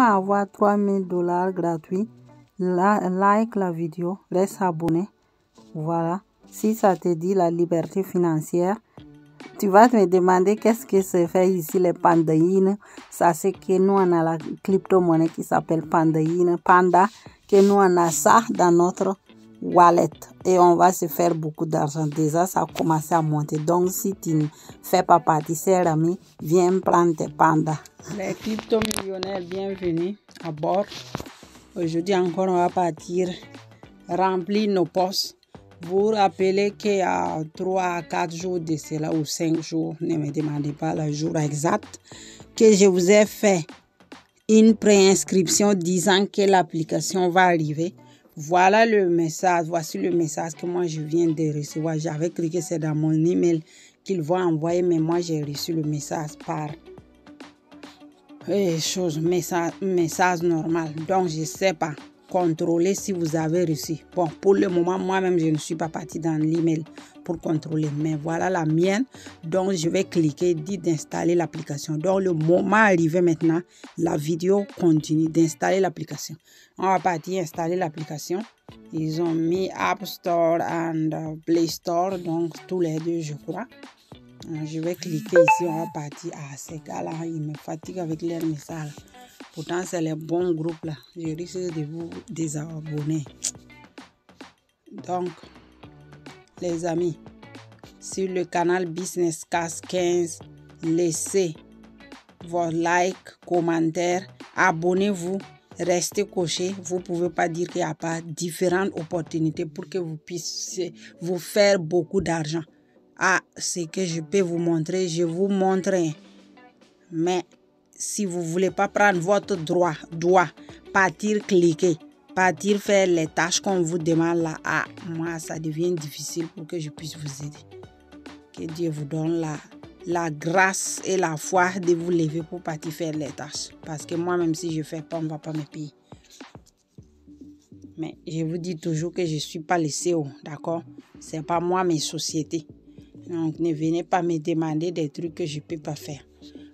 Comment avoir 3000 $ gratuits? Like la vidéo, reste abonné. Voilà. Si ça te dit la liberté financière, tu vas me demander qu'est-ce que se fait ici les pandaïnes. Ça c'est que nous on a la crypto-monnaie qui s'appelle pandaïne, panda, que nous on a ça dans notre wallet et on va se faire beaucoup d'argent. Déjà ça a commencé à monter. Donc si tu ne fais pas partie, chers amis, viens prendre tes pandas. Les crypto-millionnaires, bienvenue à bord. Aujourd'hui encore on va partir remplir nos postes. Vous rappelez qu'il y a 3 à 4 jours de cela ou 5 jours, ne me demandez pas le jour exact, que je vous ai fait une préinscription disant que l'application va arriver. Voilà le message, voici le message que moi je viens de recevoir. J'avais cru que c'est dans mon email qu'il va envoyer, mais moi j'ai reçu le message par message normal. Donc je ne sais pas. Contrôler si vous avez reçu. Bon, pour le moment, moi-même, je ne suis pas partie dans l'email pour contrôler. Mais voilà la mienne. Donc, je vais cliquer, dit d'installer l'application. Donc, le moment arrivé maintenant, la vidéo continue d'installer l'application. On va partir installer l'application. Ils ont mis App Store et Play Store. Donc, tous les deux, je crois. Je vais cliquer ici. On va partir. Ah, ces gars-là, ils me fatiguent avec leurs messages. Pourtant, c'est les bons groupes là. Je risque de vous désabonner. Donc, les amis, sur le canal Business Cast 15, laissez vos likes, commentaires, abonnez-vous, restez cochés. Vous ne pouvez pas dire qu'il n'y a pas différentes opportunités pour que vous puissiez vous faire beaucoup d'argent. Ah, ce que je peux vous montrer, je vous montrerai. Mais si vous ne voulez pas prendre votre droit, partir cliquer, partir faire les tâches qu'on vous demande là, ah, moi, ça devient difficile pour que je puisse vous aider. Que Dieu vous donne la grâce et la foi de vous lever pour partir faire les tâches. Parce que moi, même si je ne fais pas, on ne va pas me payer. Mais je vous dis toujours que je ne suis pas le CEO, d'accord? Ce n'est pas moi, mes sociétés. Donc, ne venez pas me demander des trucs que je ne peux pas faire.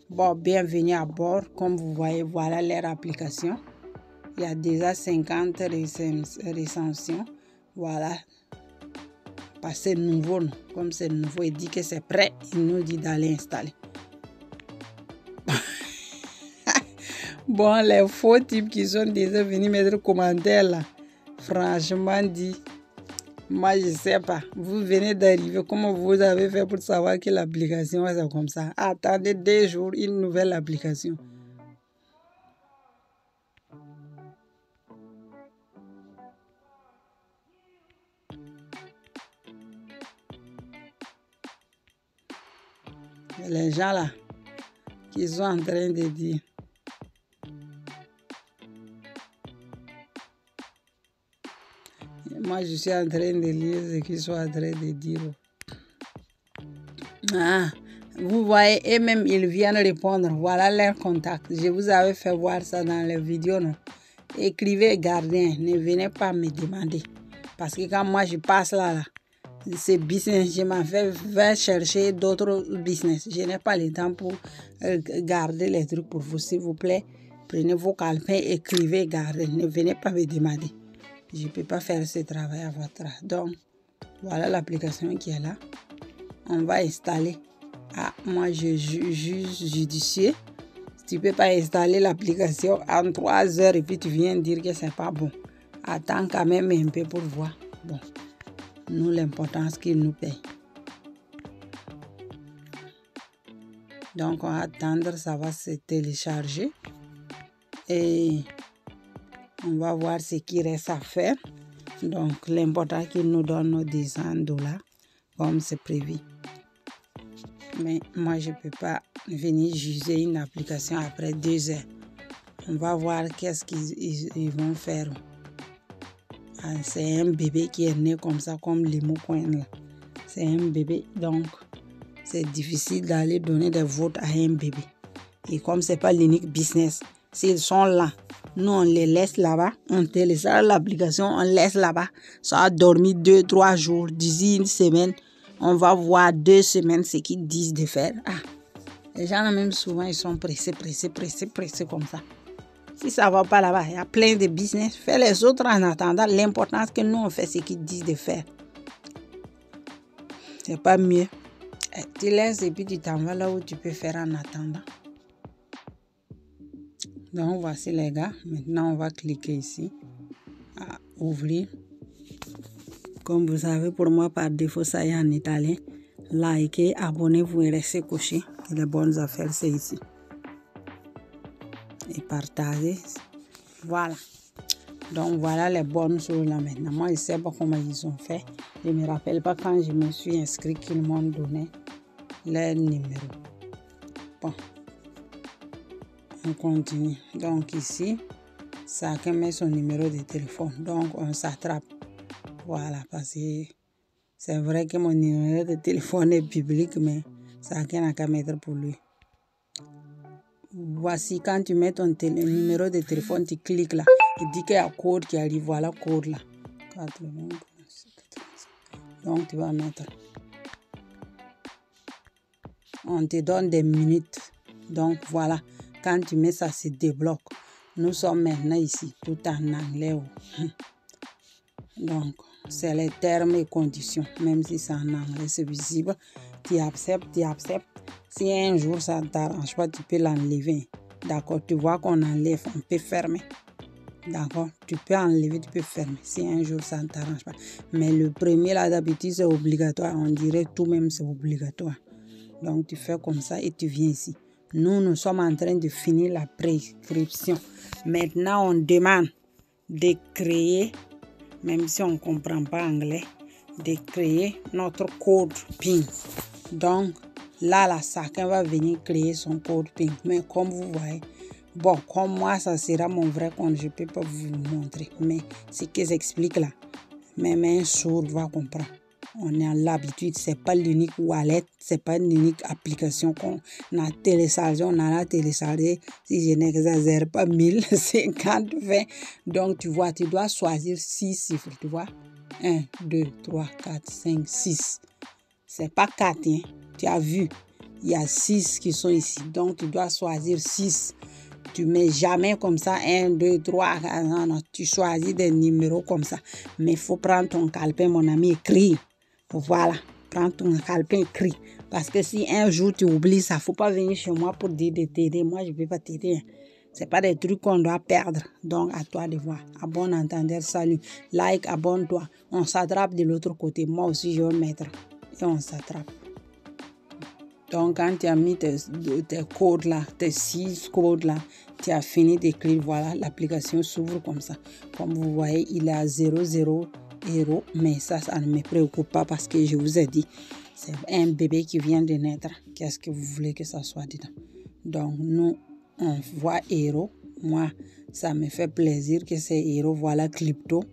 Bon, bienvenue à bord. Comme vous voyez, voilà leur application. Il y a déjà 50 recensions. Voilà. Parce que c'est nouveau. Comme c'est nouveau, il dit que c'est prêt. Il nous dit d'aller installer. Bon, les faux types qui sont déjà venus mettre commentaires là. Franchement dit. Moi, je ne sais pas. Vous venez d'arriver. Comment vous avez fait pour savoir que l'application est comme ça? Attendez 2 jours, une nouvelle application. Les gens là, qui sont en train de dire. Moi, je suis en train de lire ce qu'ils sont en train de dire. Ah, vous voyez, et même ils viennent répondre. Voilà leur contact. Je vous avais fait voir ça dans les vidéos. Non? Écrivez gardien. Ne venez pas me demander. Parce que quand moi je passe là, c'est business. Je m'en vais chercher d'autres business. Je n'ai pas le temps pour garder les trucs pour vous. S'il vous plaît, prenez vos calepins, écrivez, gardez. Ne venez pas me demander. Je ne peux pas faire ce travail à votre âge. Donc, voilà l'application qui est là. On va installer. Ah, moi, je juge judicieux. Tu ne peux pas installer l'application en 3 heures et puis tu viens dire que ce n'est pas bon. Attends quand même un peu pour voir. Bon, nous, l'importance qu'il nous paye. Donc, on va attendre, ça va se télécharger. Et on va voir ce qu'il reste à faire. Donc, l'important qu'il nous donne nos 200 $, comme c'est prévu. Mais moi, je ne peux pas venir juger une application après 2 heures. On va voir qu'est-ce qu'ils vont faire. Ah, c'est un bébé qui est né comme ça, comme les mots coin là. C'est un bébé, donc c'est difficile d'aller donner des votes à un bébé. Et comme ce n'est pas l'unique business, s'ils sont là, nous on les laisse là-bas, on télécharge l'application, on laisse là-bas. Ça a dormi 2-3 jours, d'ici une semaine, on va voir 2 semaines ce qu'ils disent de faire. Ah, les gens même souvent ils sont pressés comme ça. Si ça va pas là-bas, il y a plein de business. Fais les autres en attendant. L'important, c'est que nous, on fait ce qu'ils disent de faire. C'est pas mieux. Tu laisses et puis tu t'en vas là où tu peux faire en attendant. Donc, voici les gars. Maintenant, on va cliquer ici. À ouvrir. Comme vous savez, pour moi, par défaut, ça y est en italien. Likez, abonnez-vous et restez couchés. Les bonnes affaires, c'est ici. Et partagez. Voilà. Donc, voilà les bonnes choses là maintenant. Moi, je ne sais pas comment ils ont fait. Je ne me rappelle pas quand je me suis inscrit qu'ils m'ont donné leur numéro. Bon. On continue. Donc, ici, chacun met son numéro de téléphone. Donc, on s'attrape. Voilà, parce que c'est vrai que mon numéro de téléphone est public, mais chacun n'a qu'à mettre pour lui. Voici, quand tu mets ton numéro de téléphone, tu cliques là. Il dit qu'il y a un code qui arrive. Voilà le code là. 80. Donc, tu vas mettre. On te donne des minutes. Donc, voilà. Quand tu mets ça, se débloque. Nous sommes maintenant ici, tout en anglais. Donc, c'est les termes et conditions. Même si c'est en anglais, c'est visible. Tu acceptes, tu acceptes. Si un jour ça ne t'arrange pas, tu peux l'enlever. D'accord, tu vois qu'on enlève, on peut fermer. D'accord, tu peux enlever, tu peux fermer. Si un jour ça ne t'arrange pas. Mais le premier, là, d'habitude, c'est obligatoire. On dirait tout même, c'est obligatoire. Donc, tu fais comme ça et tu viens ici. Nous sommes en train de finir la prescription. Maintenant, on demande de créer, même si on ne comprend pas anglais, de créer notre code PIN. Donc, là, chacun va venir créer son code PIN. Mais comme vous voyez, bon, comme moi, ça sera mon vrai compte. Je ne peux pas vous le montrer. Mais ce que j'explique là, même un sourd va comprendre. On a l'habitude, ce n'est pas l'unique wallet, ce n'est pas l'unique application qu'on a téléchargée. On en a téléchargé, si je n'exagère pas, 1050, 20. Donc, tu vois, tu dois choisir 6 chiffres, tu vois. 1, 2, 3, 4, 5, 6. Ce n'est pas 4, hein. Tu as vu, il y a 6 qui sont ici. Donc, tu dois choisir 6. Tu ne mets jamais comme ça 1, 2, 3, 4, non, tu choisis des numéros comme ça. Mais il faut prendre ton calepin, mon ami, écrit. Voilà, prends ton calepin, écrit. Parce que si un jour tu oublies ça, il ne faut pas venir chez moi pour dire de t'aider. Moi, je ne peux pas t'aider. Ce n'est pas des trucs qu'on doit perdre. Donc, à toi de voir. À bon entendeur, salut. Like, abonne-toi. On s'attrape de l'autre côté. Moi aussi, je vais mettre. Et on s'attrape. Donc, quand tu as mis tes codes là, tes 6 codes là, tu as fini d'écrire. Voilà, l'application s'ouvre comme ça. Comme vous voyez, il est à 0,0 €. Mais ça ne me préoccupe pas parce que je vous ai dit, c'est un bébé qui vient de naître. Qu'est-ce que vous voulez que ça soit dedans? Donc, nous, on voit euro. Moi, ça me fait plaisir que c'est euro. Voilà, crypto.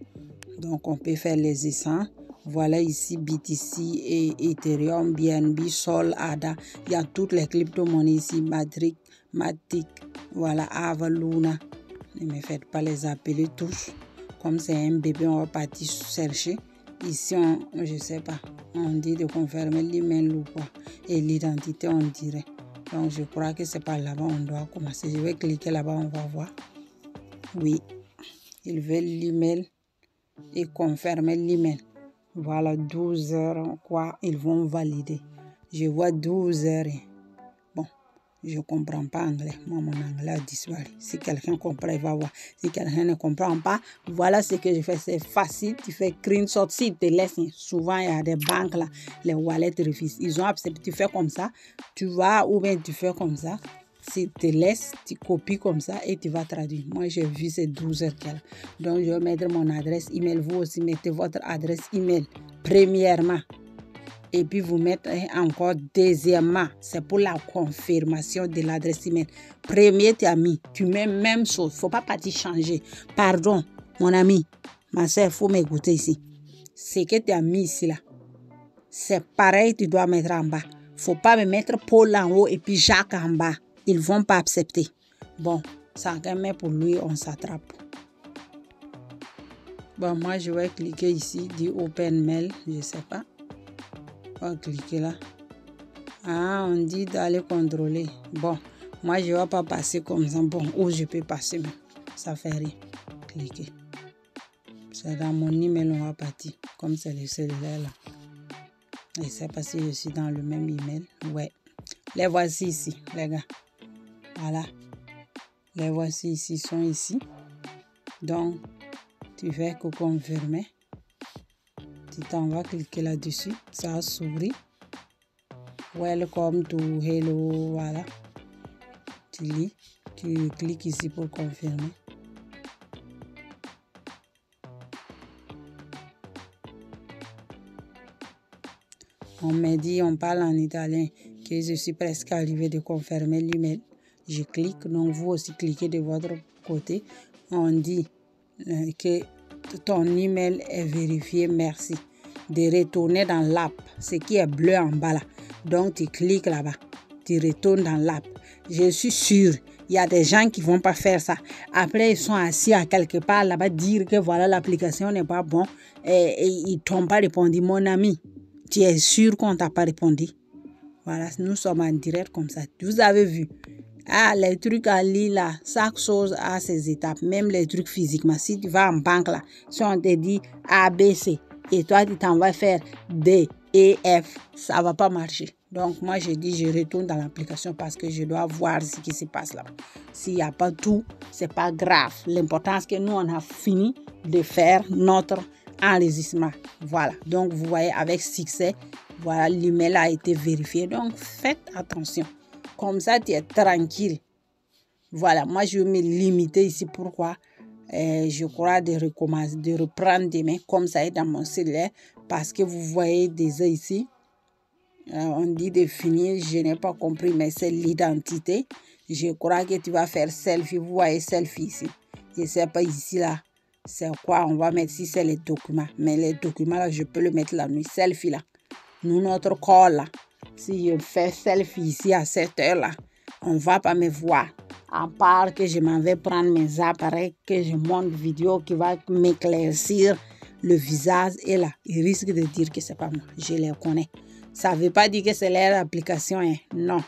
Donc, on peut faire les essais. Voilà ici BTC et Ethereum, BNB, Sol, ADA. Il y a toutes les crypto-monnaies ici. Matic, voilà, Ava, Luna. Ne me faites pas les appeler tous. Comme c'est un bébé, on va partir chercher. Ici, je ne sais pas. On dit de confirmer l'email ou quoi. Et l'identité, on dirait. Donc, je crois que c'est par là-bas on doit commencer. Je vais cliquer là-bas, on va voir. Oui, ils veulent l'email et confirmer l'email. Voilà, 12 heures, quoi, ils vont valider. Je vois 12 heures. Bon, je ne comprends pas anglais. Moi, mon anglais a disparu. Si quelqu'un comprend, il va voir. Si quelqu'un ne comprend pas, voilà ce que je fais. C'est facile. Tu fais screenshot. S'ils te laissent, souvent, il y a des banques là, les wallets refusent. Ils ont accepté. Tu fais comme ça. Tu vas ou bien tu fais comme ça. Si tu te laisses, tu copies comme ça et tu vas traduire. Moi, j'ai vu ces 12 heures qu'elle. Donc, je vais mettre mon adresse email. Vous aussi, mettez votre adresse email. Premièrement. Et puis, vous mettez encore deuxièmement. C'est pour la confirmation de l'adresse email. Premier, tu as mis. Tu mets même chose. Il ne faut pas partir changer. Pardon, mon ami, ma soeur, il faut m'écouter ici. Ce que tu as mis ici, là, c'est pareil, tu dois mettre en bas. Il ne faut pas me mettre Paul en haut et puis Jacques en bas. Ils ne vont pas accepter. Bon, ça met pour lui, on s'attrape. Bon, moi, je vais cliquer ici, dit Open Mail, je ne sais pas. On va cliquer là. Ah, on dit d'aller contrôler. Bon, moi, je ne vais pas passer comme ça. Bon, où je peux passer. ça fait rien. Cliquez. C'est dans mon email, on va partir. Comme c'est le cellulaire là. Et c'est parce que je suis dans le même email. Ouais. Les voici ici, les gars. Voilà. Les voici ici, sont ici. Donc, tu fais que confirmer. Tu t'en vas cliquer là-dessus. Ça s'ouvre. Welcome to hello. Voilà. Tu lis. Tu cliques ici pour confirmer. On m'a dit, on parle en italien, que je suis presque arrivé de confirmer l'email. Je clique, donc vous aussi cliquez de votre côté. On dit que ton email est vérifié, merci. De retourner dans l'app, ce qui est bleu en bas là. Donc tu cliques là-bas, tu retournes dans l'app. Je suis sûre, il y a des gens qui ne vont pas faire ça. Après, ils sont assis à quelque part là-bas, dire que voilà, l'application n'est pas bonne et ils t'ont pas répondu. Mon ami, tu es sûr qu'on t'a pas répondu? Voilà, nous sommes en direct comme ça. Vous avez vu? Ah, les trucs en ligne là, chaque chose a ses étapes, même les trucs physiquement. Si tu vas en banque là, si on te dit A, B, C, et toi tu t'en vas faire D, E, F, ça va pas marcher. Donc moi je dis je retourne dans l'application parce que je dois voir ce qui se passe là. S'il n'y a pas tout, c'est pas grave. L'important c'est que nous on a fini de faire notre enregistrement. Voilà, donc vous voyez avec succès, voilà, l'email a été vérifié. Donc faites attention. Comme ça, tu es tranquille. Voilà, moi, je vais me limiter ici. Pourquoi? Je crois de recommencer, de reprendre demain, comme ça est dans mon cellulaire. Parce que vous voyez déjà ici, on dit de finir, je n'ai pas compris, mais c'est l'identité. Je crois que tu vas faire selfie. Vous voyez selfie ici. Je ne sais pas ici, là, c'est quoi. On va mettre ici, c'est les documents. Mais les documents, là, je peux le mettre la nuit. Selfie, là. Nous, notre corps, là. Si je fais selfie ici à cette heure-là, on ne va pas me voir. À part que je m'en vais prendre mes appareils, que je monte vidéo qui va m'éclaircir le visage. Et là, ils risquent de dire que ce n'est pas moi. Je les connais. Ça ne veut pas dire que c'est leur application. Hein. Non.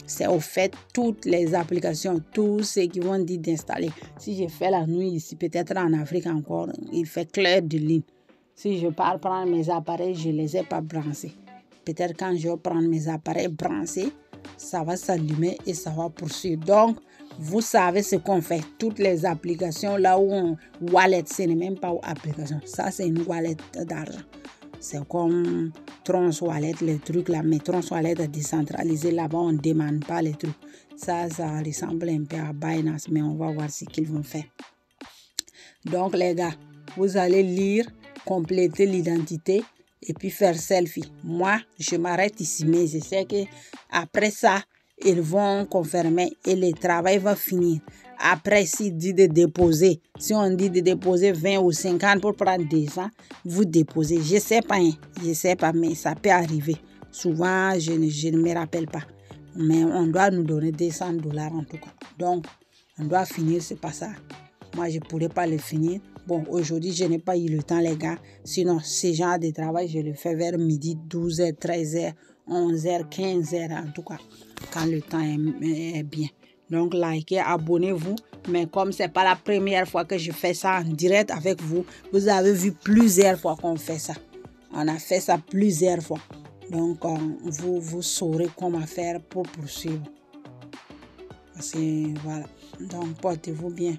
C'est au fait toutes les applications, tous ceux qui vont dire d'installer. Si je fais la nuit ici, peut-être en Afrique encore, il fait clair de ligne. Si je pars prendre mes appareils, je ne les ai pas branchés. Peut-être quand je vais prendre mes appareils branchés, ça va s'allumer et ça va poursuivre. Donc, vous savez ce qu'on fait. Toutes les applications là où on wallet, ce n'est même pas une application. Ça, c'est une wallet d'argent. C'est comme Tron Wallet, les trucs là. Mais Tron Wallet est décentralisé. Là-bas, on ne demande pas les trucs. Ça ressemble un peu à Binance, mais on va voir ce qu'ils vont faire. Donc, les gars, vous allez lire, compléter l'identité et puis faire selfie. Moi, je m'arrête ici, mais je sais que après ça, ils vont confirmer et le travail va finir. Après, s'il dit de déposer, si on dit de déposer 20 ou 50 pour prendre 200, vous déposez. Je sais pas, mais ça peut arriver. Souvent, je ne me rappelle pas. Mais on doit nous donner $200 en tout cas. Donc, on doit finir, c'est pas ça. Moi, je ne pourrais pas le finir. Bon, aujourd'hui, je n'ai pas eu le temps, les gars. Sinon, ce genre de travail, je le fais vers midi, 12h, 13h, 11h, 15h, en tout cas, quand le temps est bien. Donc, likez, abonnez-vous. Mais comme ce n'est pas la première fois que je fais ça en direct avec vous, vous avez vu plusieurs fois qu'on fait ça. On a fait ça plusieurs fois. Donc, vous saurez comment faire pour poursuivre. Parce que, voilà. Donc, portez-vous bien.